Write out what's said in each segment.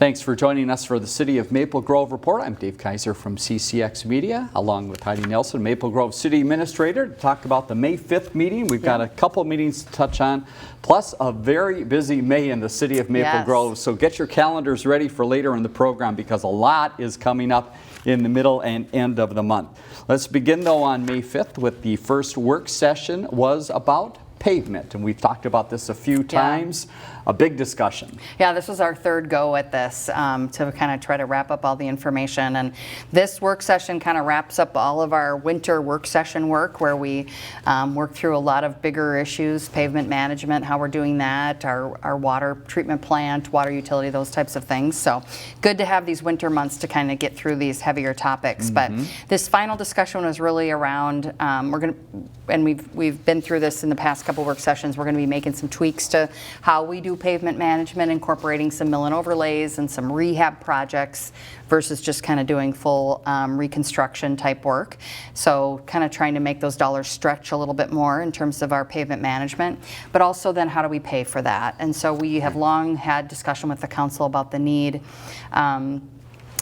Thanks for joining us for the City of Maple Grove Report. I'm Dave Kaiser from CCX Media, along with Heidi Nelson, Maple Grove City Administrator, to talk about the May 5th meeting. We've got a couple meetings to touch on, plus a very busy May in the City of Maple Grove. So get your calendars ready for later in the program because a lot is coming up in the middle and end of the month. Let's begin though on May 5th with the first work session was about pavement, and we've talked about this a few times. A big discussion. Yeah, this was our third go at this to kind of try to wrap up all the information, and this work session kind of wraps up all of our winter work session work where we work through a lot of bigger issues, pavement management, how we're doing that, our water treatment plant, water utility, those types of things. So good to have these winter months to kind of get through these heavier topics. But this final discussion was really around, we've been through this in the past couple work sessions, we're going to be making some tweaks to how we do pavement management, incorporating some mill and overlays and some rehab projects versus just kind of doing full reconstruction type work. So kind of trying to make those dollars stretch a little bit more in terms of our pavement management, but also then how do we pay for that? And so we have long had discussion with the council about the need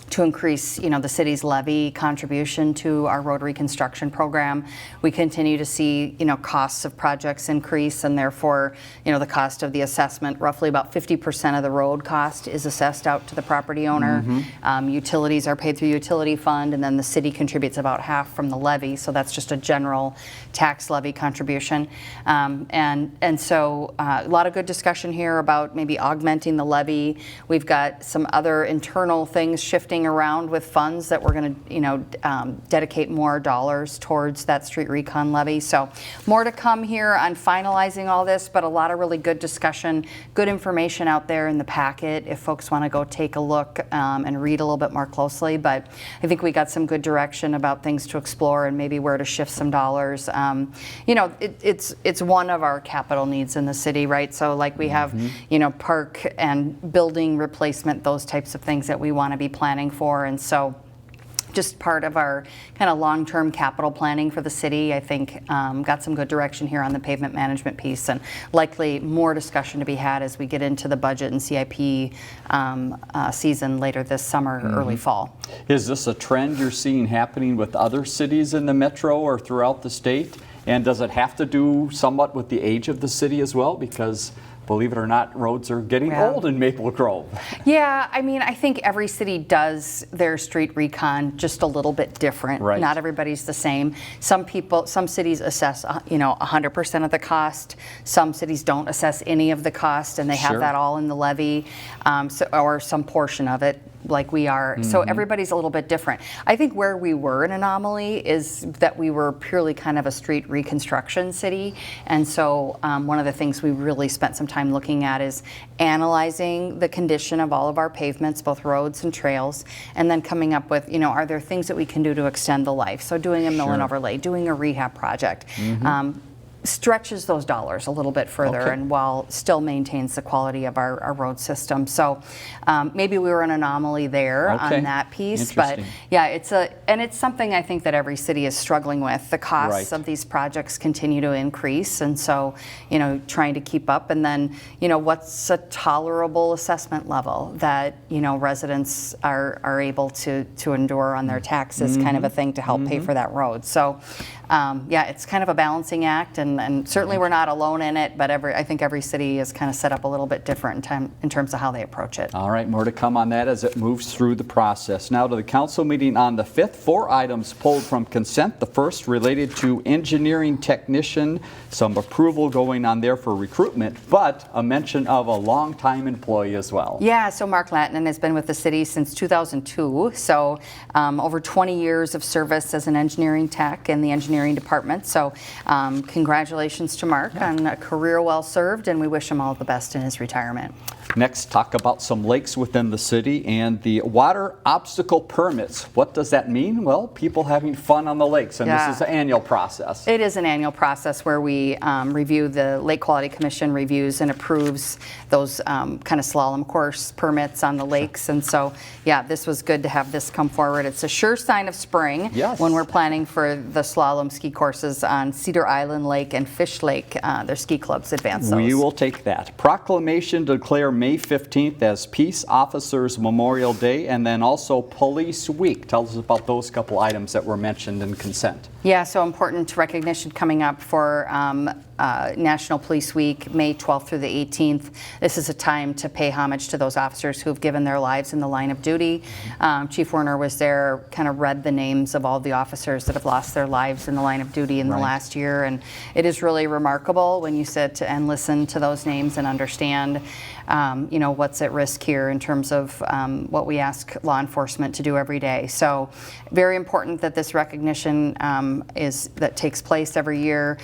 to increase, the city's levy contribution to our road reconstruction program. We continue to see, costs of projects increase, and therefore, the cost of the assessment, roughly about 50% of the road cost is assessed out to the property owner. Utilities are paid through utility fund, and then the city contributes about half from the levy. So that's just a general tax levy contribution. And so a lot of good discussion here about maybe augmenting the levy. We've got some other internal things shifting around with funds that we're going to dedicate more dollars towards that street recon levy. So more to come here on finalizing all this, but a lot of really good discussion, good information out there in the packet if folks want to go take a look and read a little bit more closely. But I think we got some good direction about things to explore and maybe where to shift some dollars. It's one of our capital needs in the city, right? So like we have park and building replacement, those types of things that we want to be planning for, and so just part of our kind of long-term capital planning for the city. I think got some good direction here on the pavement management piece, and likely more discussion to be had as we get into the budget and CIP season later this summer, early fall. Is this a trend you're seeing happening with other cities in the metro or throughout the state? And does it have to do somewhat with the age of the city as well? Because believe it or not, roads are getting old in Maple Grove. Yeah, I think every city does their street recon just a little bit different. Right. Not everybody's the same. Some cities assess, 100% of the cost. Some cities don't assess any of the cost, and they have that all in the levy, or some portion of it, like we are. So everybody's a little bit different. I think where we were an anomaly is that we were purely kind of a street reconstruction city. And so one of the things we really spent some time looking at is analyzing the condition of all of our pavements, both roads and trails, and then coming up with, are there things that we can do to extend the life? So doing a mill and overlay, doing a rehab project. Stretches those dollars a little bit further, and while still maintains the quality of our road system. So maybe we were an anomaly there on that piece, but yeah, it's something I think that every city is struggling with. The costs of these projects continue to increase, and so trying to keep up, and then what's a tolerable assessment level that residents are able to endure on their taxes, kind of a thing to help pay for that road. So yeah, it's kind of a balancing act, and certainly we're not alone in it, but I think every city is kind of set up a little bit different in terms of how they approach it. All right, more to come on that as it moves through the process. Now to the council meeting on the 5th. 4 items pulled from consent. The first related to engineering technician, some approval going on there for recruitment, but a mention of a longtime employee as well. Yeah, so Mark Latinen has been with the city since 2002, so over 20 years of service as an engineering tech in the engineering department. So congratulations to Mark on a career well served, and we wish him all the best in his retirement. Next, talk about some lakes within the city and the water obstacle permits. What does that mean? Well, people having fun on the lakes, and this is an annual process. It is an annual process where we review, the Lake Quality Commission reviews and approves those kind of slalom course permits on the lakes. And so, yeah, this was good to have this come forward. It's a sure sign of spring when we're planning for the slalom ski courses on Cedar Island Lake and Fish Lake. Their ski clubs advance those. We will take that. Proclamation to declare May 15th as Peace Officers Memorial Day, and then also Police Week. Tell us about those couple items that were mentioned in consent. Yeah, so important recognition coming up for National Police Week, May 12th through the 18th. This is a time to pay homage to those officers who have given their lives in the line of duty. Chief Werner was there, kind of read the names of all the officers that have lost their lives in the line of duty in the last year, and it is really remarkable when you sit and listen to those names and understand you know, what's at risk here in terms of what we ask law enforcement to do every day. So very important that this recognition that takes place every year.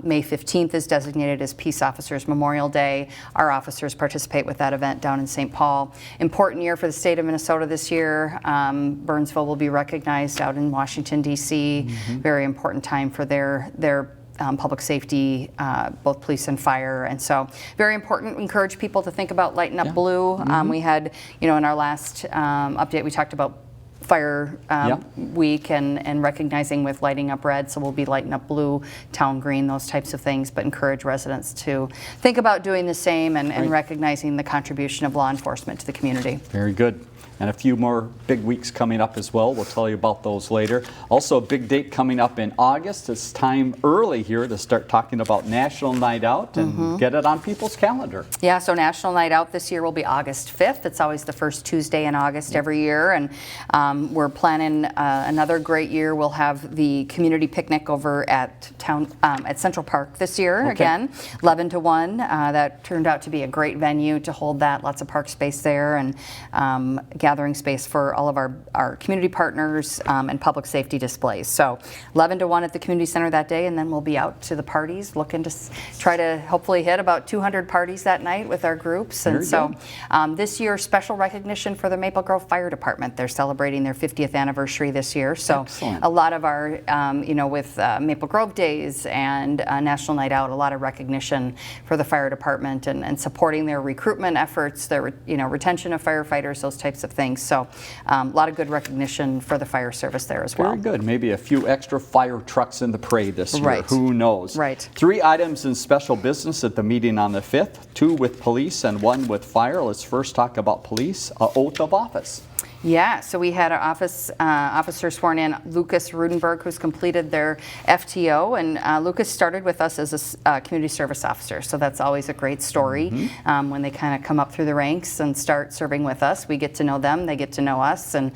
May 15th is designated as Peace Officers Memorial Day. Our officers participate with that event down in St. Paul. Important year for the state of Minnesota this year. Burnsville will be recognized out in Washington, D.C. Very important time for their public safety, both police and fire, and so very important. We encourage people to think about Lighten Up Blue. We had, you know, in our last update, we talked about Fire Week and recognizing with Lighting Up Red, so we'll be Lighten Up Blue, Town Green, those types of things, but encourage residents to think about doing the same and recognizing the contribution of law enforcement to the community. Very good. And a few more big weeks coming up as well. We'll tell you about those later. Also, a big date coming up in August. It's time early here to start talking about National Night Out and get it on people's calendar. Yeah, so National Night Out this year will be August 5th. It's always the first Tuesday in August every year, and we're planning another great year. We'll have the community picnic over at Central Park this year again, 11 to 1. That turned out to be a great venue to hold that. Lots of park space there, and gathering space for all of our community partners and public safety displays. So 11 to 1 at the community center that day, and then we'll be out to the parties looking to try to hopefully hit about 200 parties that night with our groups. And so this year, special recognition for the Maple Grove Fire Department. They're celebrating their 50th anniversary this year. So a lot of our, you know, with Maple Grove Days and National Night Out, a lot of recognition for the fire department and supporting their recruitment efforts, their, you know, retention of firefighters, those types of things. So a lot of good recognition for the fire service there as well. Very good. Maybe a few extra fire trucks in the parade this year. Right. Who knows? Right. 3 items in special business at the meeting on the 5th, 2 with police and 1 with fire. Let's first talk about police, oath of office. Yeah, so we had our officer sworn in, Lucas Rudenberg, who's completed their FTO, and Lucas started with us as a community service officer, so that's always a great story. When they kind of come up through the ranks and start serving with us, we get to know them, they get to know us, and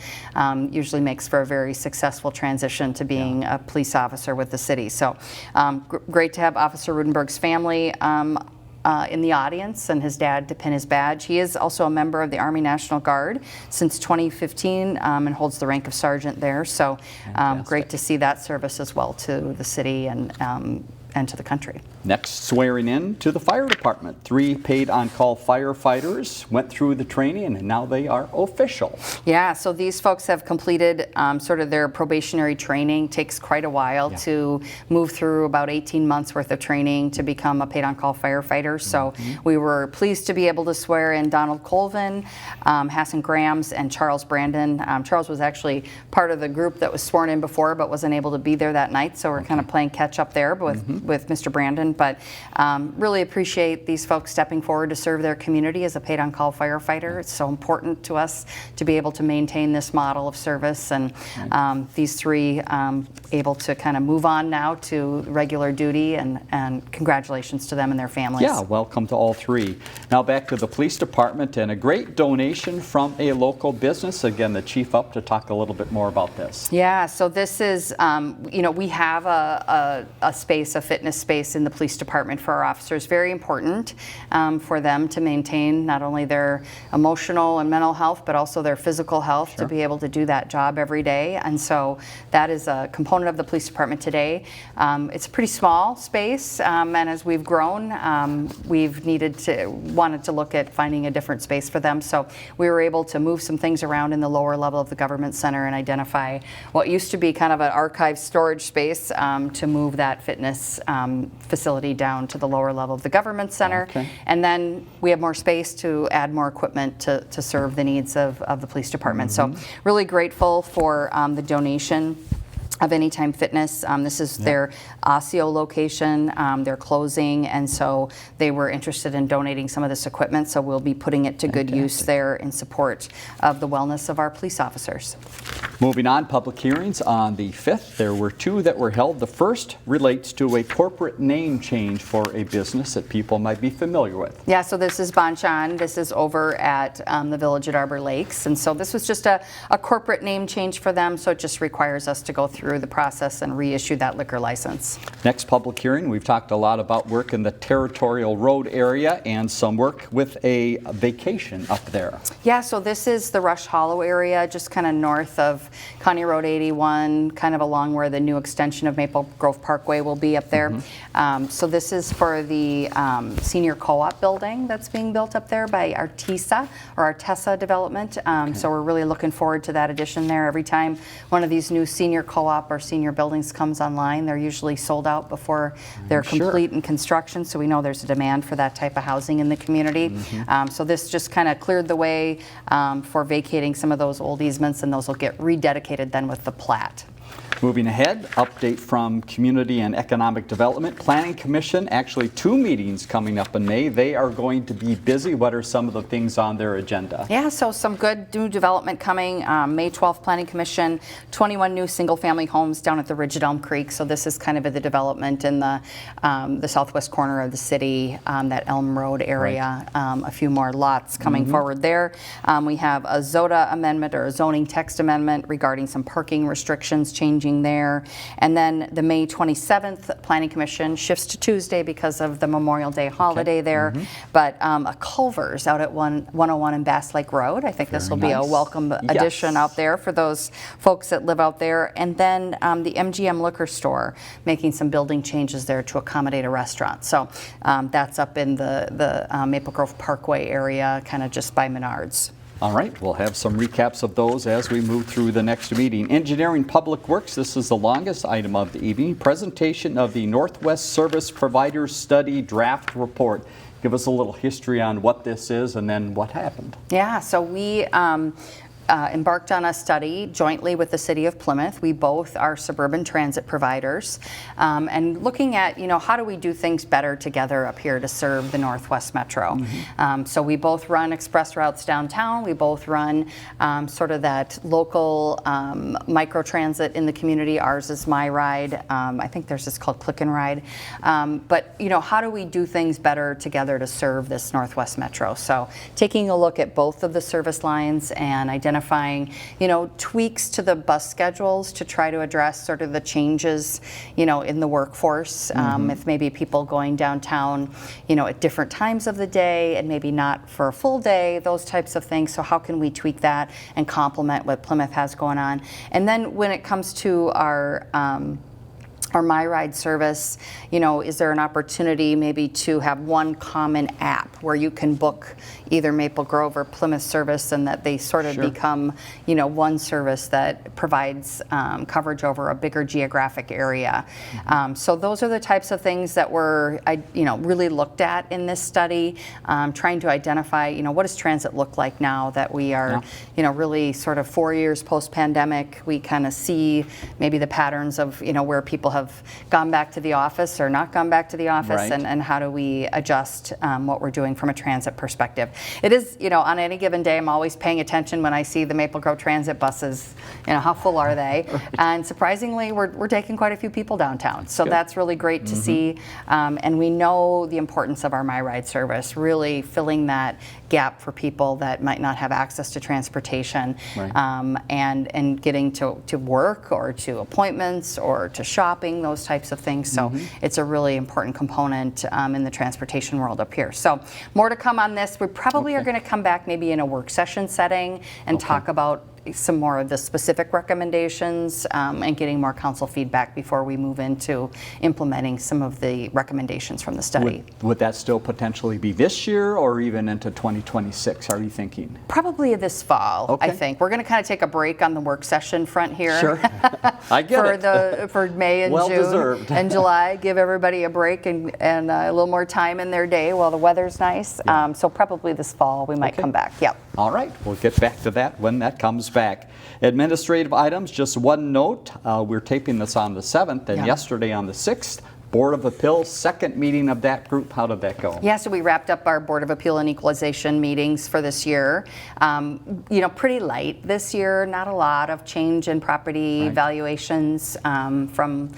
usually makes for a very successful transition to being a police officer with the city. So great to have Officer Rudenberg's family in the audience, and his dad to pin his badge. He is also a member of the Army National Guard since 2015 and holds the rank of sergeant there. So great to see that service as well to the city and to the country. Next, swearing in to the fire department. 3 paid on-call firefighters went through the training, and now they are official. Yeah, so these folks have completed sort of their probationary training. Takes quite a while to move through, about 18 months worth of training to become a paid on-call firefighter. So we were pleased to be able to swear in Donald Colvin, Hassan Grams, and Charles Brandon. Charles was actually part of the group that was sworn in before, but wasn't able to be there that night. So we're kind of playing catch up there with Mr. Brandon. But really appreciate these folks stepping forward to serve their community as a paid on-call firefighter. It's so important to us to be able to maintain this model of service, and these 3 able to kind of move on now to regular duty, and congratulations to them and their families. Yeah, welcome to all 3. Now back to the police department, and a great donation from a local business. Again, the chief up to talk a little bit more about this. Yeah, so this is, you know, we have a space, a fitness space in the police department for our officers. Very important for them to maintain not only their emotional and mental health, but also their physical health to be able to do that job every day. And so that is a component of the police department today. It's a pretty small space, and as we've grown, we've wanted to look at finding a different space for them. So we were able to move some things around in the lower level of the government center and identify what used to be kind of an archive storage space to move that fitness facility down to the lower level of the government center. And then we have more space to add more equipment to serve the needs of the police department. So really grateful for the donation. of Anytime Fitness. This is their Osseo location. They're closing, and so they were interested in donating some of this equipment, so we'll be putting it to good use there in support of the wellness of our police officers. Moving on, public hearings on the 5th. There were 2 that were held. The first relates to a corporate name change for a business that people might be familiar with. Yeah, so this is Banchan. This is over at the Village at Arbor Lakes, and so this was just a corporate name change for them, so it just requires us to go through the process and reissue that liquor license. Next public hearing, we've talked a lot about work in the Territorial Road area and some work with a vacation up there. Yeah, so this is the Rush Hollow area, just kind of north of County Road 81, kind of along where the new extension of Maple Grove Parkway will be up there. So this is for the senior co-op building that's being built up there by Artesa Development. So we're really looking forward to that addition there. Every time one of these new senior co-op or senior buildings comes online, they're usually sold out before they're complete in construction, so we know there's a demand for that type of housing in the community. So this just kind of cleared the way for vacating some of those old easements, and those will get rededicated then with the plat. Moving ahead, update from Community and Economic Development. Planning Commission, actually 2 meetings coming up in May. They are going to be busy. What are some of the things on their agenda? Yeah, so some good new development coming. May 12th, Planning Commission, 21 new single-family homes down at the Ridge at Elm Creek. So this is kind of the development in the southwest corner of the city, that Elm Road area. A few more lots coming forward there. We have a ZOTA amendment, or a zoning text amendment, regarding some parking restrictions changing there. And then the May 27th Planning Commission shifts to Tuesday because of the Memorial Day holiday there. But a Culver's out at 101 and Bass Lake Road. I think this will be a welcome addition out there for those folks that live out there. And then the MGM Liquor Store making some building changes there to accommodate a restaurant. So that's up in the Maple Grove Parkway area, kind of just by Menards. All right, we'll have some recaps of those as we move through the next meeting. Engineering Public Works, this is the longest item of the evening. Presentation of the Northwest Service Providers Study Draft Report. Give us a little history on what this is and then what happened. Yeah, so we embarked on a study jointly with the City of Plymouth. We both are suburban transit providers, and looking at, how do we do things better together up here to serve the Northwest Metro. So we both run express routes downtown. We both run sort of that local micro transit in the community. Ours is My Ride. I think theirs is called Click and Ride. But how do we do things better together to serve this Northwest Metro? So taking a look at both of the service lines and identifying tweaks to the bus schedules to try to address sort of the changes, in the workforce. If maybe people going downtown, at different times of the day and maybe not for a full day, those types of things. So how can we tweak that and complement what Plymouth has going on? And then when it comes to our My Ride service, is there an opportunity maybe to have one common app where you can book either Maple Grove or Plymouth service, and that they sort of become, one service that provides coverage over a bigger geographic area. So those are the types of things that were, really looked at in this study, trying to identify, what does transit look like now that we are, really sort of 4 years post-pandemic. We kind of see maybe the patterns of, where people have gone back to the office or not gone back to the office, and how do we adjust what we're doing from a transit perspective. It is, on any given day, I'm always paying attention when I see the Maple Grove Transit buses, how full are they? And surprisingly, we're taking quite a few people downtown. So that's really great to see. And we know the importance of our My Ride service, really filling that gap for people that might not have access to transportation, and getting to work or to appointments or to shopping, those types of things. So it's a really important component in the transportation world up here. So more to come on this. We probably are going to come back maybe in a work session setting and talk about some more of the specific recommendations, and getting more council feedback before we move into implementing some of the recommendations from the study. Would that still potentially be this year or even into 2026, are you thinking? Probably this fall, I think. We're going to kind of take a break on the work session front here. Sure. I get for May and well June deserved. and July. Give everybody a break and a little more time in their day while the weather's nice. So probably this fall we might come back. Yep. All right. We'll get back to that when that comes back. back. Administrative items, just one note. We're taping this on the 7th, and yesterday on the 6th, Board of Appeals, second meeting of that group. How did that go? Yeah, so we wrapped up our Board of Appeal and Equalization meetings for this year. Pretty light this year, not a lot of change in property valuations from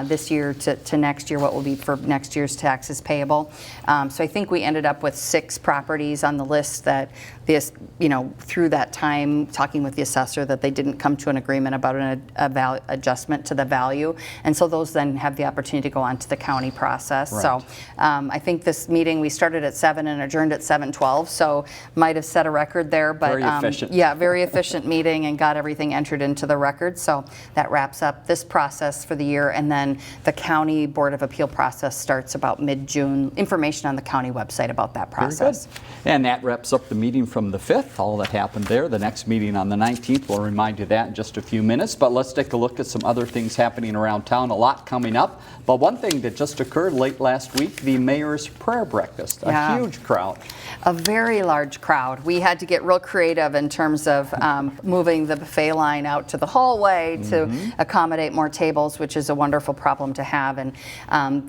this year to next year, what will be for next year's taxes payable. So I think we ended up with 6 properties on the list that this, through that time talking with the assessor, that they didn't come to an agreement about an adjustment to the value. And so those then have the opportunity to go on to the county process. Right. So I think this meeting, we started at 7 and adjourned at 7:12, so might have set a record there. But very efficient. Yeah, very efficient meeting, and got everything entered into the record. So that wraps up this process for the year, and then the county Board of Appeal process starts about mid-June. Information on the county website about that process. Very good. And that wraps up the meeting from the 5th, all that happened there. The next meeting on the 19th, we'll remind you that in just a few minutes, but let's take a look at some other things happening around town. A lot coming up, but one thing that just occurred late last week, the mayor's prayer breakfast. A huge crowd. A very large crowd. We had to get real creative in terms of moving the buffet line out to the hallway to accommodate more tables, which is a wonderful problem to have. And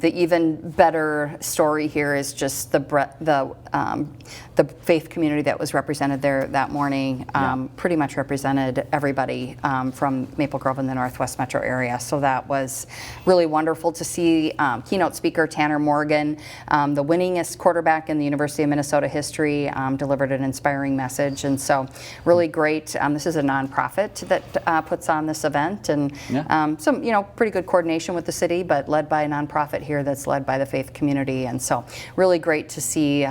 the even better story here is just the faith community that was represented there that morning. Pretty much represented everybody from Maple Grove and the Northwest Metro area. So that was really wonderful to see. Keynote speaker Tanner Morgan, the winningest quarterback in the University of Minnesota history, delivered an inspiring message. And so really great. This is a nonprofit that puts on this event, and some pretty good coordination with the city, but led by a nonprofit here that's led by the faith community. And so really great to see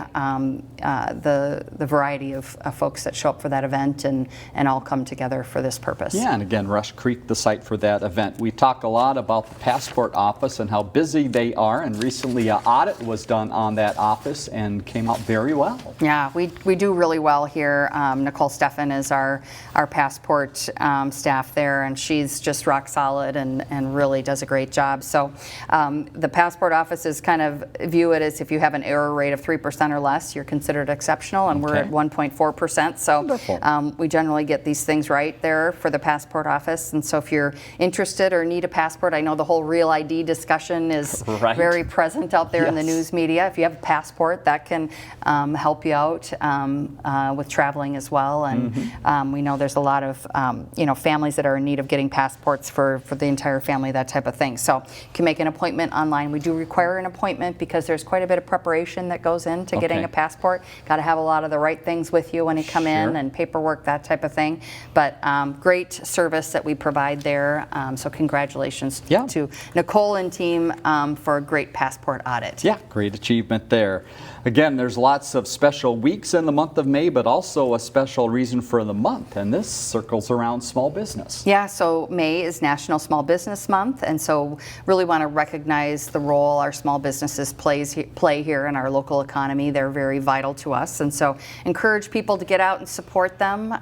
the variety of folks that show up for that event and all come together for this purpose. Yeah, and again, Rush Creek, the site for that event. We talk a lot about the passport office and how busy they are, and recently an audit was done on that office and came out very well. Yeah, we do really well here. Nicole Steffen is our passport staff there, and she's just rock solid and really does a great job. So the passport offices kind of view it as if you have an error rate of 3% or less, you're considered exceptional, and we're at 1.4%. So we generally get these things right there for the passport office. And so if you're interested or need a passport, I know the whole Real ID discussion is very present out there in the news media. If you have a passport, that can help you out with traveling as well. And we know there's a lot of families that are in need of getting passports for the entire family, that type of thing. So you can make an appointment online. We do require an appointment because there's quite a bit of preparation that goes into getting a passport. Got to have a lot of the right things with you when you come in, and paperwork, that type of thing. But great service that we provide there. So congratulations to Nicole and team for a great passport audit. Yeah, great achievement there. Again, there's lots of special weeks in the month of May, but also a special reason for the month, and this circles around small business. Yeah, so May is National Small Business Month, and so really want to recognize the role our small businesses play here in our local economy. They're very vital to us, and so encourage people to get out and support them.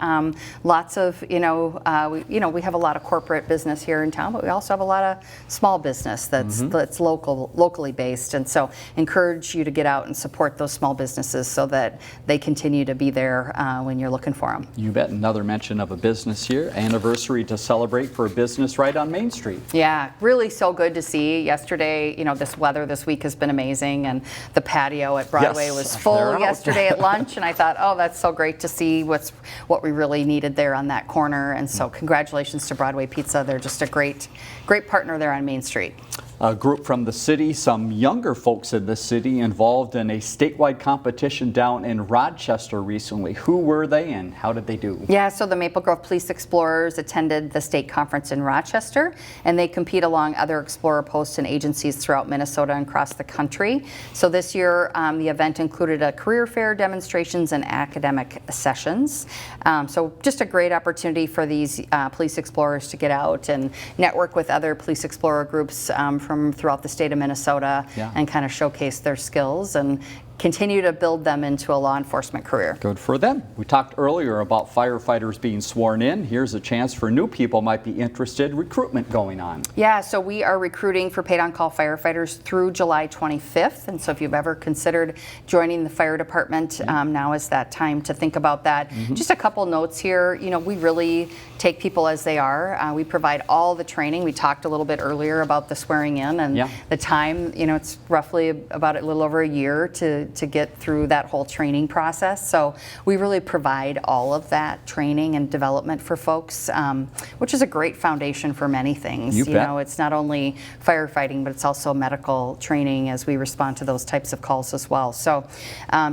Lots of, we have a lot of corporate business here in town, but we also have a lot of small business that's locally based, and so encourage you to get out and support those small businesses so that they continue to be there when you're looking for them. You bet. Another mention of a business here, anniversary to celebrate for a business right on Main Street. Yeah, really so good to see. Yesterday, this weather this week has been amazing, and the patio at Broadway was full yesterday at lunch, and I thought, oh, that's so great to see what we really needed there on that corner. And so congratulations to Broadway Pizza. They're just a great partner there on Main Street. A group from the city, some younger folks in the city involved in a statewide competition down in Rochester recently. Who were they and how did they do? Yeah, so the Maple Grove Police Explorers attended the state conference in Rochester, and they compete along other Explorer posts and agencies throughout Minnesota and across the country. So this year, the event included a career fair, demonstrations, and academic sessions. So just a great opportunity for these police explorers to get out and network with other police explorer groups from throughout the state of Minnesota and kind of showcase their skills. And continue to build them into a law enforcement career. Good for them. We talked earlier about firefighters being sworn in. Here's a chance for new people might be interested. Recruitment going on. Yeah, so we are recruiting for paid-on-call firefighters through July 25th. And so if you've ever considered joining the fire department, now is that time to think about that. Just a couple notes here. You know, we really take people as they are. We provide all the training. We talked a little bit earlier about the swearing in and the time. You know, it's roughly about a little over a year to get through that whole training process. So we really provide all of that training and development for folks, which is a great foundation for many things. You bet. know, it's not only firefighting, but it's also medical training as we respond to those types of calls as well. So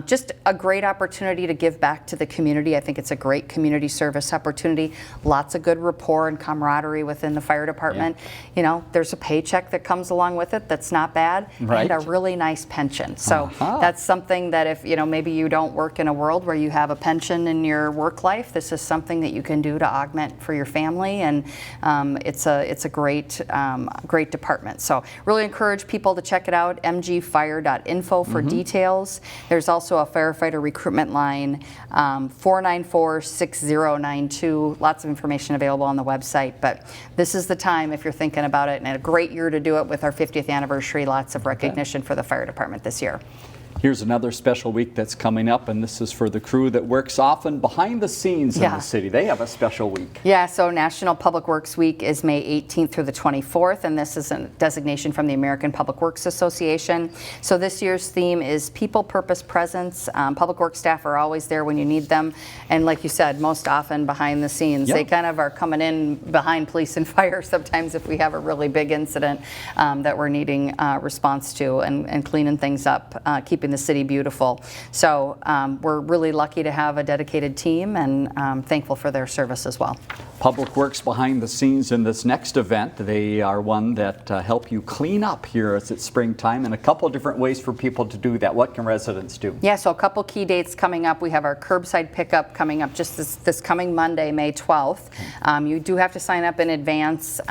just a great opportunity to give back to the community. I think it's a great community service opportunity. Lots of good rapport and camaraderie within the fire department. You know, there's a paycheck that comes along with it that's not bad, and a really nice pension. So that's something that if, you know, maybe you don't work in a world where you have a pension in your work life, this is something that you can do to augment for your family, and it's a great great department. So really encourage people to check it out, mgfire.info for details. There's also a firefighter recruitment line, 494-6092. Lots of information available on the website, but this is the time if you're thinking about it, and a great year to do it with our 50th anniversary. Lots of recognition for the fire department this year. Here's another special week that's coming up, and this is for the crew that works often behind the scenes in the city. They have a special week. Yeah, so National Public Works Week is May 18th through the 24th, and this is a designation from the American Public Works Association. So this year's theme is People, Purpose, Presence. Public Works staff are always there when you need them, and like you said, most often behind the scenes. They kind of are coming in behind police and fire sometimes if we have a really big incident that we're needing response to, and cleaning things up, keeping the city beautiful. So we're really lucky to have a dedicated team, and thankful for their service as well. Public Works behind the scenes in this next event. They are one that help you clean up here as it's springtime, and a couple different ways for people to do that. What can residents do? Yeah, so a couple key dates coming up. We have our curbside pickup coming up just this coming Monday, May 12th. You do have to sign up in advance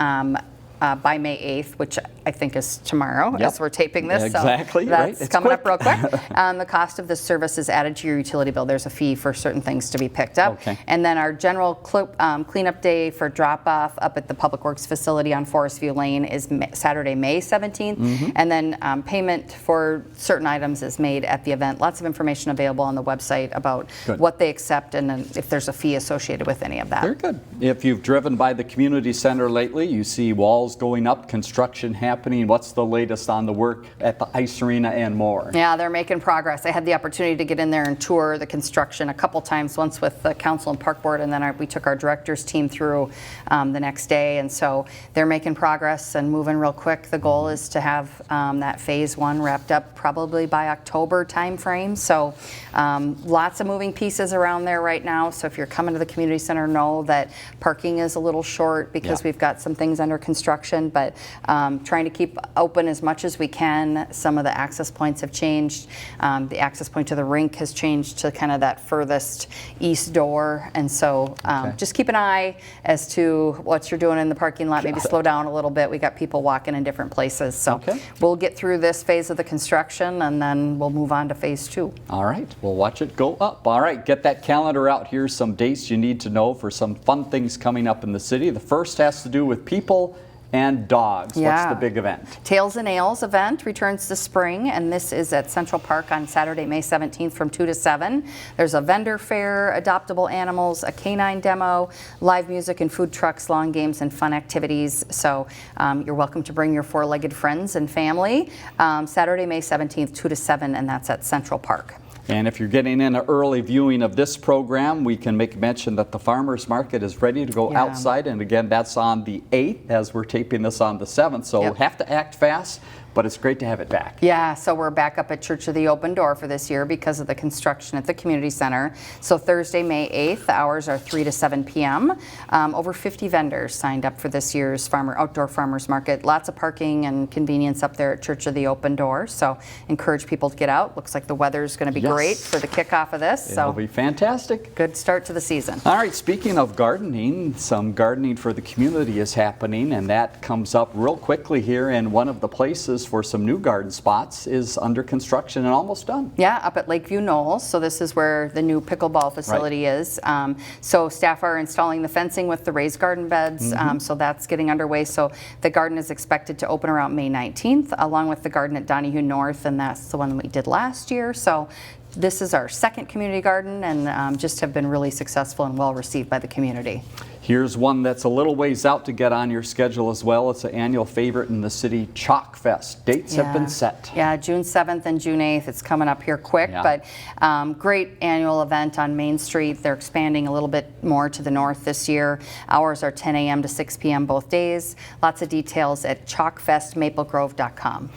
by May 8th, which I think is tomorrow as we're taping this. Exactly, so that's It's coming quick. up real quick. The cost of this service is added to your utility bill. There's a fee for certain things to be picked up. And then our general cleanup day for drop-off up at the Public Works facility on Forest View Lane is Saturday, May 17th. And then payment for certain items is made at the event. Lots of information available on the website about what they accept and if there's a fee associated with any of that. Very good. If you've driven by the community center lately, you see walls going up, construction happening. What's the latest on the work at the ice arena and more? Yeah, they're making progress. I had the opportunity to get in there and tour the construction a couple times, once with the council and park board, and then we took our directors team through the next day, and so they're making progress and moving real quick. The goal is to have that phase one wrapped up probably by October timeframe. So lots of moving pieces around there right now. So if you're coming to the community center, know that parking is a little short because we've got some things under construction, but trying to keep open as much as we can. Some of the access points have changed. The access point to the rink has changed to kind of that furthest east door, and so just keep an eye as to what you're doing in the parking lot. Maybe slow down a little bit. We got people walking in different places, so we'll get through this phase of the construction, and then we'll move on to phase two. All right, we'll watch it go up. All right, get that calendar out. Here's some dates you need to know for some fun things coming up in the city. The first has to do with people and dogs. What's the big event? Tails and Ales event returns this spring, and this is at Central Park on Saturday, May 17th from 2 to 7. There's a vendor fair, adoptable animals, a canine demo, live music and food trucks, lawn games, and fun activities. So you're welcome to bring your four-legged friends and family. Saturday, May 17th, 2 to 7, and that's at Central Park. And if you're getting in an early viewing of this program, we can make mention that the farmers market is ready to go outside. And again, that's on the 8th as we're taping this on the 7th. So have to act fast. But it's great to have it back. Yeah, so we're back up at Church of the Open Door for this year because of the construction at the community center. So Thursday, May 8th, the hours are 3 to 7 p.m. Over 50 vendors signed up for this year's outdoor farmers market. Lots of parking and convenience up there at Church of the Open Door. So encourage people to get out. Looks like the weather's going to be great for the kickoff of this. It'll be fantastic. Good start to the season. All right, speaking of gardening, some gardening for the community is happening, and that comes up real quickly here in one of the places changes for some new garden spots is under construction and almost done. Yeah, up at Lakeview Knolls. So this is where the new pickleball facility is. So staff are installing the fencing with the raised garden beds. So that's getting underway. So the garden is expected to open around May 19th, along with the garden at Donahue North, and that's the one we did last year. So this is our second community garden, and just have been really successful and well received by the community. Here's one that's a little ways out to get on your schedule as well. It's an annual favorite in the city, Chalk Fest. Dates have been set. Yeah, June 7th and June 8th. It's coming up here quick, but great annual event on Main Street. They're expanding a little bit more to the north this year. Hours are 10 a.m. to 6 p.m. both days. Lots of details at chalkfestmaplegrove.com.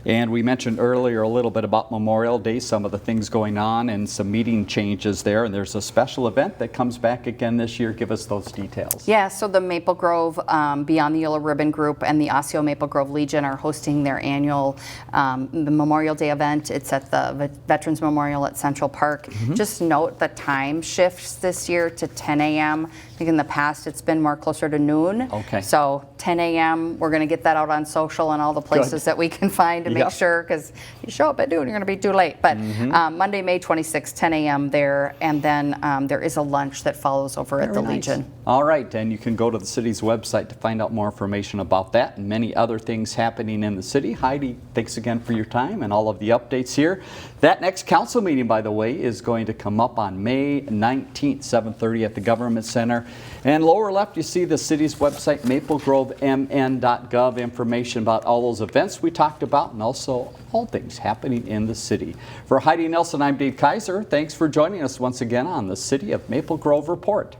And we mentioned earlier a little bit about Memorial Day, some of the things going on and some meeting changes there. And there's a special event that comes back again this year. Give us those details. Yeah, so the Maple Grove Beyond the Yellow Ribbon Group and the Osseo Maple Grove Legion are hosting their annual the Memorial Day event. It's at the Veterans Memorial at Central Park. Just note the time shifts this year to 10 a.m. I think in the past it's been more closer to noon. Okay. So 10 a.m. We're going to get that out on social and all the places that we can find to make sure, because you show up at noon, you're going to be too late. But Monday, May 26th, 10 a.m. there, and then there is a lunch that follows over at the Legion. All right, and you can go to the city's website to find out more information about that and many other things happening in the city. Heidi, thanks again for your time and all of the updates here. That next council meeting, by the way, is going to come up on May 19th, 7:30 at the Government Center. And lower left, you see the city's website, maplegrovemn.gov, information about all those events we talked about and also all things happening in the city. For Heidi Nelson, I'm Dave Kaiser. Thanks for joining us once again on the City of Maple Grove Report.